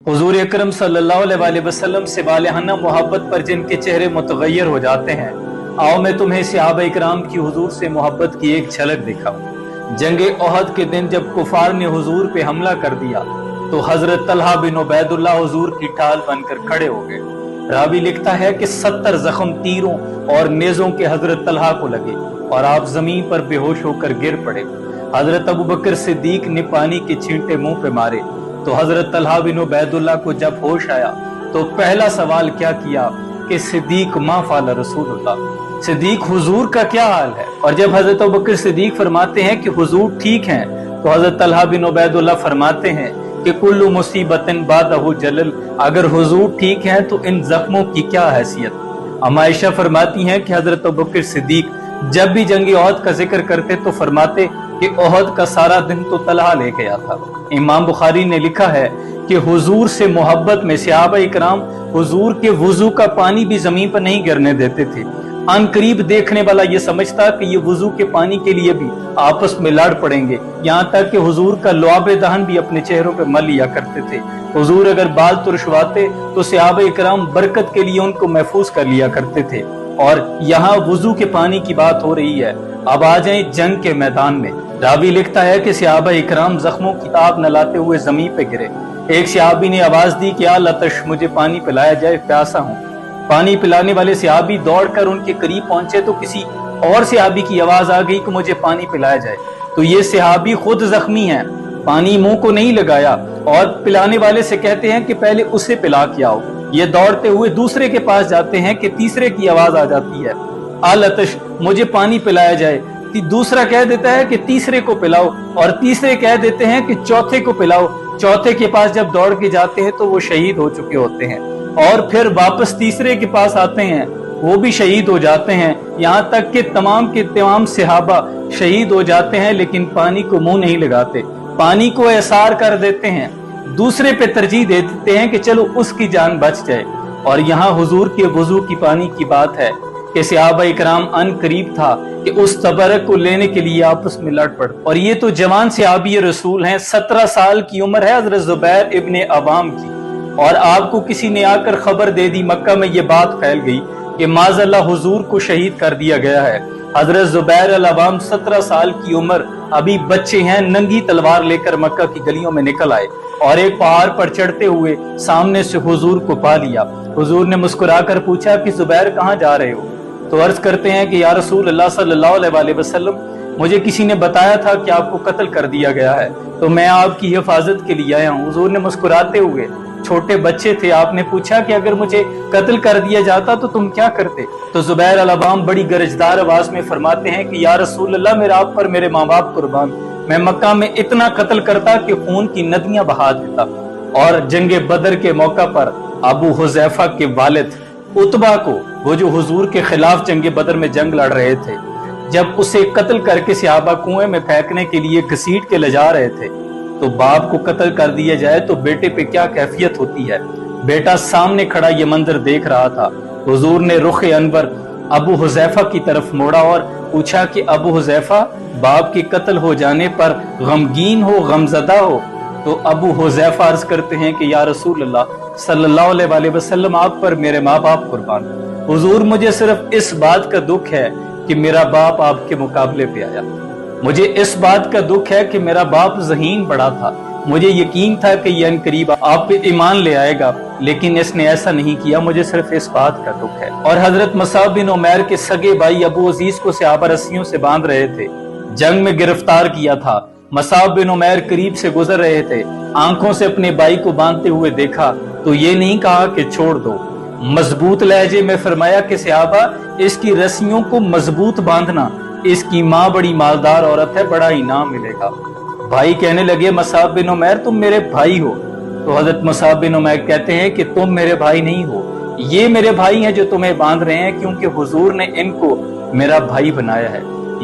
हुजूर अकरम सल्लल्लाहु अलैहि वसल्लम से वालिहाना मोहब्बत पर जिनके चेहरे मुतगय्यर हो जाते हैं, आओ मैं तुम्हें सहाबा इकराम की हुजूर से मोहब्बत की एक झलक दिखाऊं। जंगे ओहद के दिन जब कुफार ने हुजूर पे हमला कर दिया तो हजरत तलहा बिन उबैदुल्लाह हुजूर की ढाल बनकर खड़े हो गए। रावी लिखता है कि 70 जख्म तीरों और नेजों के हजरत तलहा को लगे और आप जमीन पर बेहोश होकर गिर पड़े। हजरत अबू बकर सिद्दीक ने पानी के छींटे मुंह पे मारे तो हजरत तलहा बिन उबैदुल्लाह को जब होश आया तो पहला सवाल क्या किया कि सिद्दीक मा फाल रसूलुल्लाह, सिद्दीक हुजूर का क्या हाल है। और जब हजरत अबू बकर सिद्दीक फरमाते हैं कि हुजूर ठीक हैं तो हजरत तलहा बिन उबैदुल्लाह फरमाते हैं कि कुल्लु मुसीबतिन बादहु जलल, अगर हुजूर ठीक हैं तो इन जख्मों की क्या हैसियत। अम्मा आयशा फरमाती हैं कि हजरत अबू बकर सिद्दीक जब भी जंग ओहद का जिक्र करते तो फरमाते कि ओहद का सारा दिन तो तलहा ले गया था। इमाम बुखारी ने लिखा है कि हुजूर से मोहब्बत में सहाबा इकराम हुजूर के वुजू का पानी भी जमीन पर नहीं गिरने देते थे। अन करीब देखने वाला ये समझता कि ये वुजू के पानी के लिए भी आपस में लड़ पड़ेंगे, यहाँ तक कि हुजूर का लुआब दहन भी अपने चेहरों पे मल लिया करते थे। हुजूर अगर बाल तुरशवाते तो सहाबा इकराम बरकत के लिए उनको महफूज कर लिया करते थे। और यहाँ वुजू के पानी की बात हो रही है, अब आ जाए जंग के मैदान में। रावी लिखता है कि सहाबा इकराम जख्मों की ताब न लाते हुए जमीन पे गिरे। एक सहाबी ने आवाज दी कि या लतश, मुझे पानी पिलाया जाए, प्यासा हूँ। पानी पिलाने वाले सहाबी दौड़कर उनके करीब पहुंचे तो किसी और सहाबी की आवाज आ गई कि मुझे पानी पिलाया जाए। तो ये सहाबी खुद जख्मी है, पानी मुंह को नहीं लगाया और पिलाने वाले से कहते हैं कि पहले उसे पिला के आओ। ये दौड़ते हुए दूसरे के पास जाते हैं कि तीसरे की आवाज आ जाती है, आलतश, मुझे पानी पिलाया जाए। दूसरा कह देता है कि तीसरे को पिलाओ और तीसरे कह देते हैं कि चौथे को पिलाओ। चौथे के पास जब दौड़ के जाते हैं तो वो शहीद हो चुके होते हैं और फिर वापस तीसरे के पास आते हैं, वो भी शहीद हो जाते हैं। यहाँ तक कि तमाम के तमाम सहाबा शहीद हो जाते हैं लेकिन पानी को मुंह नहीं लगाते, पानी को एसार कर देते हैं, दूसरे पे तरजीह दे देते हैं कि चलो उसकी जान बच जाए। और यहाँ हुजूर के वुजू की पानी की बात है कि सहाबा इकराम अन करीब था कि उस तबरक को लेने के लिए आपस में लड़ पड़। और ये तो जवान सहाबी रसूल हैं, 17 साल की उम्र है हजरत जुबैर इब्ने अवाम की, और आपको किसी ने आकर खबर दे दी, मक्का में ये बात फैल गई कि माज़अल्लाह हुजूर को शहीद कर दिया गया है। हजरत जुबैर अल अवाम 17 साल की उम्र, अभी बच्चे हैं, नंगी तलवार लेकर मक्का की गलियों में निकल आए और एक पहाड़ पर चढ़ते हुए सामने से हुजूर को पा लिया। हुजूर ने मुस्कुराकर पूछा कि जुबैर कहाँ जा रहे हो। तो अर्ज करते हैं कि या रसूल अल्लाह सल्लल्लाहु अलैहि वसल्लम, मुझे किसी ने बताया था कि आपको कत्ल कर दिया गया है तो मैं आपकी हिफाजत के लिए आया हूँ। हुजूर ने मुस्कुराते हुए, छोटे बच्चे थे, आपने पूछा कि अगर मुझे कत्ल कर दिया जाता तो तुम क्या करते। तो जुबैर अल अवाम बड़ी गरजदार आवाज में फरमाते हैं कि या रसूल अल्लाह, मेरे आप पर मेरे माँ बाप कुर्बान, मैं मक्का में इतना कत्ल करता कि खून की नदियां बहा देता। और जंगे बदर के मौका पर अबू हुजैफा के वालिद उतबा को, वो जो हुजूर के खिलाफ जंगे बदर में जंग लड़ रहे थे, जब उसे कत्ल करके सहाबा कुएं में फेंकने के लिए घसीट के ले जा रहे थे तो बाप को कत्ल कर दिया जाए तो बेटे पे क्या कैफियत होती है। बेटा सामने खड़ा ये मंजर देख रहा था। हुजूर ने रुख अनवर अबू हुजैफा की तरफ मोड़ा और पूछा कि अबू हुजैफा, बाप के कत्ल हो जाने पर गमगीन हो, गमजदा हो। तो अबू हुजैफा अर्ज करते हैं कि या रसूल अल्लाह सल्लल्लाहु अलैहि वसल्लम, आप पर मेरे माँ बाप कुर्बान। हुजूर, मुझे सिर्फ इस बात का दुख है कि मेरा बाप आपके मुकाबले पे आया, मुझे इस बात का दुख है कि मेरा बाप ज़हीन बड़ा था, मुझे यकीन था कि ये अनकरीब आप पे ईमान ले आएगा, लेकिन इसने ऐसा नहीं किया, मुझे सिर्फ इस बात का दुख है। और हजरत मुसाब बिन उमैर के सगे भाई अबू अजीज को सहाबा रस्सियों से बांध रहे थे, जंग में गिरफ्तार किया था। मुसाब बिन उमैर करीब से गुजर रहे थे, आंखों से अपने भाई को बांधते हुए देखा तो ये नहीं कहा कि छोड़ दो, मजबूत लहजे में फरमाया कि सहाबा, इसकी रस्सियों को मजबूत बांधना, इसकी माँ बड़ी मालदार औरत है, बड़ा इनाम मिलेगा। भाई कहने लगे, मुसाब बिन उमैर तुम मेरे भाई हो। तो हजरत मुसाब बिन उमैर कहते हैं कि तुम मेरे भाई नहीं हो, ये मेरे भाई हैं जो तुम्हें बांध रहे हैं, क्योंकि हुजूर ने इनको मेरा भाई बनाया है।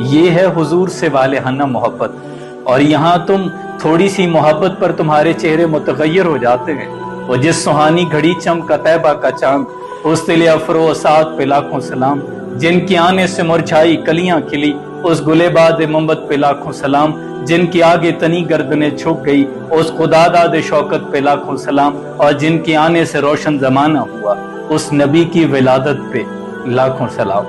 ये है हुजूर से वालिहाना मोहब्बत। और यहाँ तुम थोड़ी सी मोहब्बत पर तुम्हारे चेहरे मुतगय्यर हो जाते हैं। और जिस सुहानी घड़ी चमका तैबा का चांद, उस तिले अफरो साथ पे लाखों सलाम, जिनके आने से मुरझाई कलियां खिली, اس گلےباد محمد پہ لاکھوں سلام، جن کی آگے تنی گردنیں جھک گئی، اس خدا داد شوکت پہ لاکھوں سلام، اور جن کے آنے سے روشن زمانہ ہوا، اس نبی کی ولادت پہ لاکھوں سلام۔